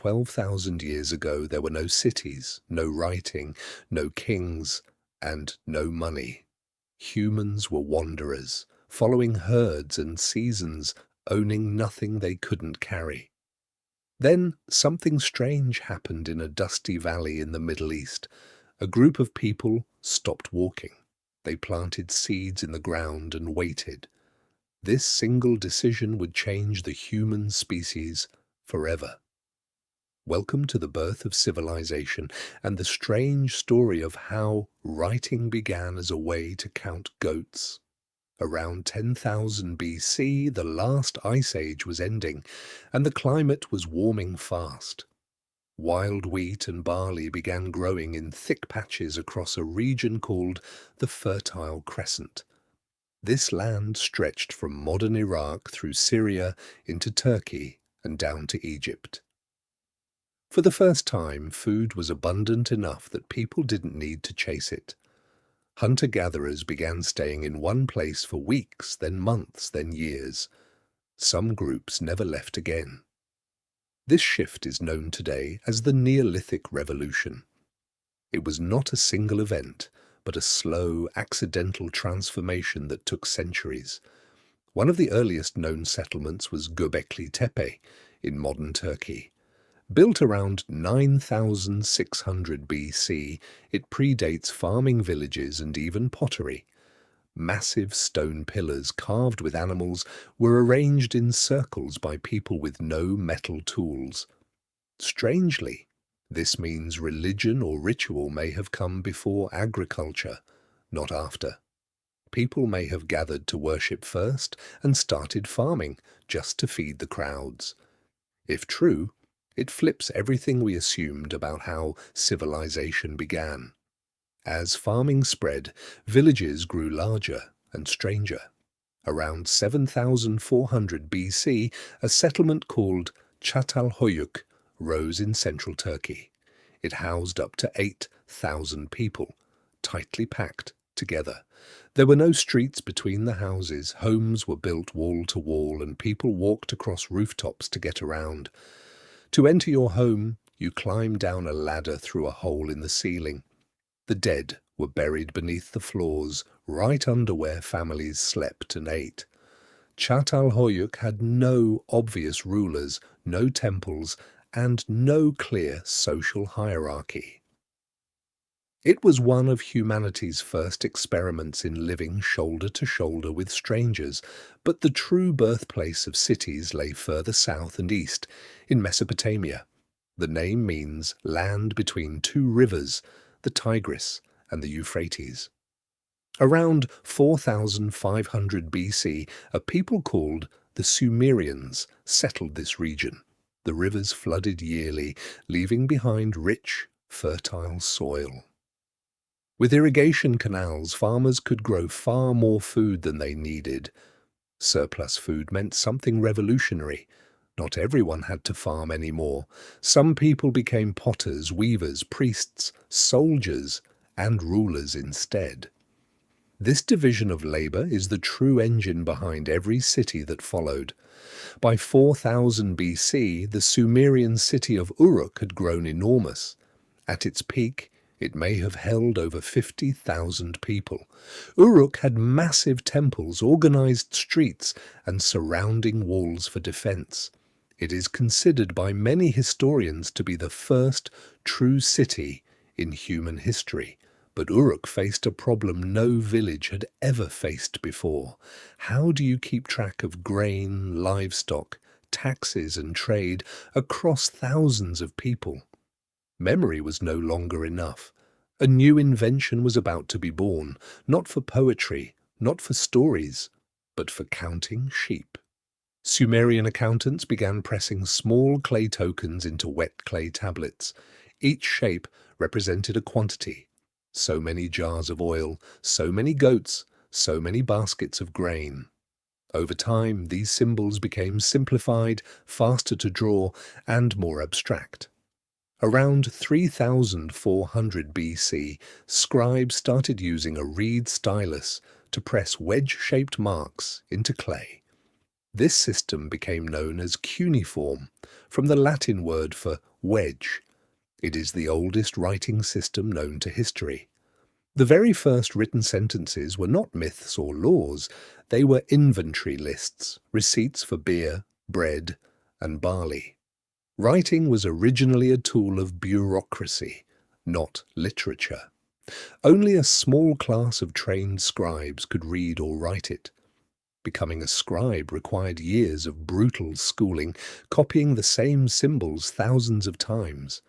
12,000 years ago, there were no cities, no writing, no kings, and no money. Humans were wanderers, following herds and seasons, owning nothing they couldn't carry. Then something strange happened in a dusty valley in the Middle East. A group of people stopped walking. They planted seeds in the ground and waited. This single decision would change the human species forever. Welcome to the birth of civilization and the strange story of how writing began as a way to count goats. Around 10,000 BC, the last ice age was ending, and the climate was warming fast. Wild wheat and barley began growing in thick patches across a region called the Fertile Crescent. This land stretched from modern Iraq through Syria into Turkey and down to Egypt. For the first time, food was abundant enough that people didn't need to chase it. Hunter-gatherers began staying in one place for weeks, then months, then years. Some groups never left again. This shift is known today as the Neolithic Revolution. It was not a single event, but a slow, accidental transformation that took centuries. One of the earliest known settlements was Göbekli Tepe in modern Turkey. Built around 9,600 BC, it predates farming villages and even pottery. Massive stone pillars carved with animals were arranged in circles by people with no metal tools. Strangely, this means religion or ritual may have come before agriculture, not after. People may have gathered to worship first and started farming just to feed the crowds. If true, it flips everything we assumed about how civilization began. As farming spread, villages grew larger and stranger. Around 7,400 BC, a settlement called Çatalhöyük rose in central Turkey. It housed up to 8,000 people, tightly packed together. There were no streets between the houses, homes were built wall to wall, and people walked across rooftops to get around. To enter your home, you climbed down a ladder through a hole in the ceiling. The dead were buried beneath the floors, right under where families slept and ate. Çatalhöyük had no obvious rulers, no temples, and no clear social hierarchy. It was one of humanity's first experiments in living shoulder to shoulder with strangers, but the true birthplace of cities lay further south and east, in Mesopotamia. The name means land between two rivers, the Tigris and the Euphrates. Around 4,500 BC, a people called the Sumerians settled this region. The rivers flooded yearly, leaving behind rich, fertile soil. With irrigation canals, farmers could grow far more food than they needed. Surplus food meant something revolutionary. Not everyone had to farm anymore. Some people became potters, weavers, priests, soldiers, and rulers instead. This division of labor is the true engine behind every city that followed. By 4000 BC, the Sumerian city of Uruk had grown enormous. At its peak, it may have held over 50,000 people. Uruk had massive temples, organized streets, and surrounding walls for defense. It is considered by many historians to be the first true city in human history. But Uruk faced a problem no village had ever faced before. How do you keep track of grain, livestock, taxes, and trade across thousands of people? Memory was no longer enough. A new invention was about to be born, not for poetry, not for stories, but for counting sheep. Sumerian accountants began pressing small clay tokens into wet clay tablets. Each shape represented a quantity. So many jars of oil, so many goats, so many baskets of grain. Over time, these symbols became simplified, faster to draw, and more abstract. Around 3,400 BC, scribes started using a reed stylus to press wedge-shaped marks into clay. This system became known as cuneiform, from the Latin word for wedge. It is the oldest writing system known to history. The very first written sentences were not myths or laws, they were inventory lists, receipts for beer, bread, and barley. Writing was originally a tool of bureaucracy, not literature. Only a small class of trained scribes could read or write it. Becoming a scribe required years of brutal schooling, copying the same symbols thousands of times.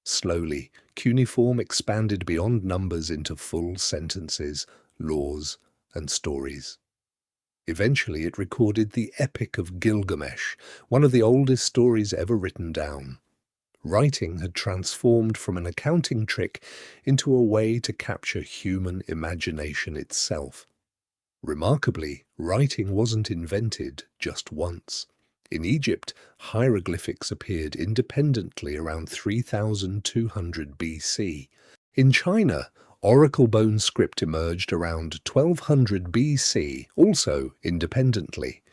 Slowly, cuneiform expanded beyond numbers into full sentences, laws, and stories. Eventually, it recorded the Epic of Gilgamesh, one of the oldest stories ever written down. Writing had transformed from an accounting trick into a way to capture human imagination itself. Remarkably, writing wasn't invented just once. In Egypt, hieroglyphics appeared independently around 3200 BC. In China, oracle bone script emerged around 1200 BC, also independently.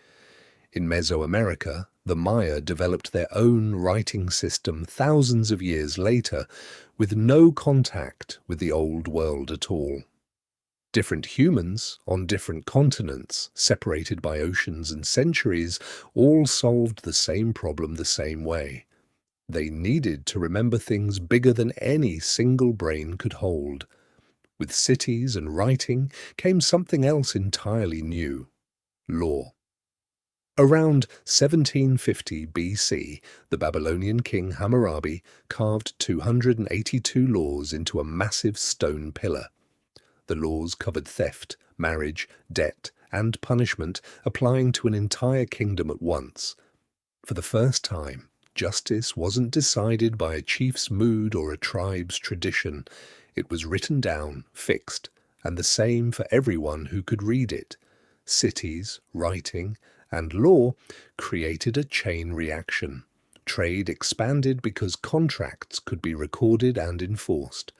In Mesoamerica, the Maya developed their own writing system thousands of years later, with no contact with the Old World at all. Different humans on different continents, separated by oceans and centuries, all solved the same problem the same way. They needed to remember things bigger than any single brain could hold. With cities and writing came something else entirely new: law. Around 1750 BC, the Babylonian king Hammurabi carved 282 laws into a massive stone pillar. The laws covered theft, marriage, debt, and punishment, applying to an entire kingdom at once. For the first time, justice wasn't decided by a chief's mood or a tribe's tradition. It was written down, fixed, and the same for everyone who could read it. Cities, writing, and law created a chain reaction. Trade expanded because contracts could be recorded and enforced.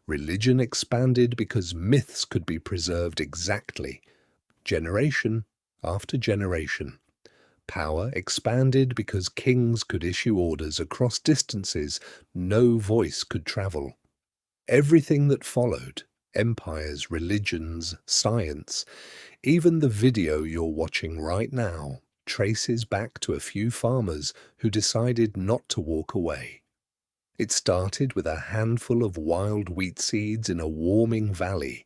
Religion expanded because myths could be preserved exactly, generation after generation. Power expanded because kings could issue orders across distances no voice could travel. Everything that followed, empires, religions, science, even the video you're watching right now, traces back to a few farmers who decided not to walk away. It started with a handful of wild wheat seeds in a warming valley.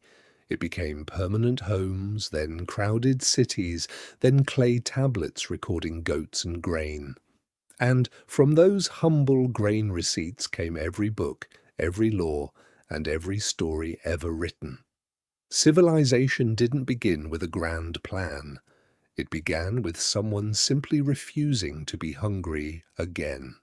It became permanent homes, then crowded cities, then clay tablets recording goats and grain. And from those humble grain receipts came every book, every law, and every story ever written. Civilization didn't begin with a grand plan. It began with someone simply refusing to be hungry again.